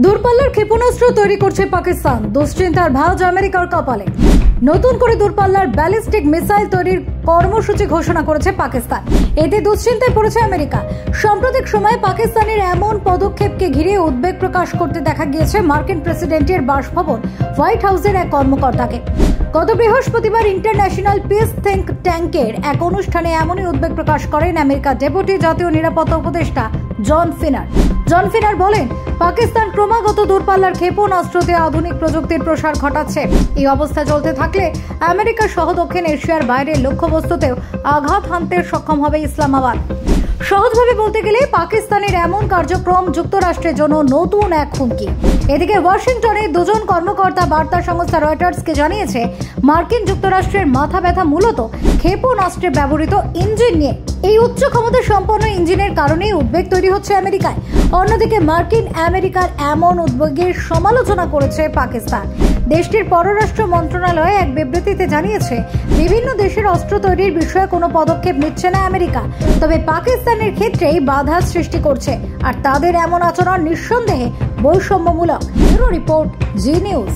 দূরপাল্লার ক্ষেপণাস্ত্র তৈরি করছে পাকিস্তান, দুশ্চিন্তার ভাঁজ আমেরিকার কপালে। নতুন করে দূরপাল্লার ব্যালিস্টিক মিসাইল তৈরির কর্মসূচি ঘোষণা করেছে পাকিস্তান। এতে দুশ্চিন্তায় পড়েছে আমেরিকা। সাম্প্রতিক সময়ে পাকিস্তানের এমন পদক্ষেপকে ঘিরে উদ্বেগ প্রকাশ করতে দেখা গিয়েছে মার্কিন প্রেসিডেন্টের বাসভবন হোয়াইট হাউসের এক কর্মকর্তাকে। গত বৃহস্পতিবার ইন্টারন্যাশনাল পিস থিঙ্ক ট্যাঙ্কের এক অনুষ্ঠানে এমনই উদ্বেগ প্রকাশ করেন আমেরিকার ডেপুটি জাতীয় নিরাপত্তা উপদেষ্টা জন ফিনার বলেন, পাকিস্তান ক্রমাগত দূরপাল্লার ক্ষেপণাস্ত্রতে আধুনিক প্রযুক্তির প্রসার ঘটাচ্ছে। এই অবস্থা চলতে থাকলে আমেরিকা সহ দক্ষিণ এশিয়ার বাইরের লক্ষ্যবস্তুতেও আঘাত হানতে সক্ষম হবে ইসলামাবাদ। সহজভাবে বলতে গেলে পাকিস্তানের এমন কার্যক্রম যুক্তরাষ্ট্রের জন্য নতুন এক হুমকি। এদিকে ওয়াশিংটনের দুজন কর্মকর্তা বার্তা সংস্থা রয়টার্সকে জানিয়েছে, মার্কিন যুক্তরাষ্ট্রের মাথা ব্যথা মূলত ক্ষেপণাস্ত্রে ব্যবহৃত ইঞ্জিন নিয়ে। এই উচ্চ ক্ষমতা সম্পন্ন ইঞ্জিনের কারণেই উদ্বেগ তৈরি হচ্ছে আমেরিকায়। অন্যদিকে আমেরিকার এমন উদ্বেগের সমালোচনা করেছে পাকিস্তান। দেশটির পররাষ্ট্র মন্ত্রণালয় এক বিবৃতিতে জানিয়েছে, বিভিন্ন দেশের অস্ত্র তৈরির বিষয়ে কোনো পদক্ষেপ নিচ্ছে না আমেরিকা, তবে পাকিস্তানের ক্ষেত্রেই বাধা সৃষ্টি করছে। আর তাদের এমন আচরণ নিঃসন্দেহে বৈষম্যমূলক। ব্যুরো রিপোর্ট, জি নিউজ।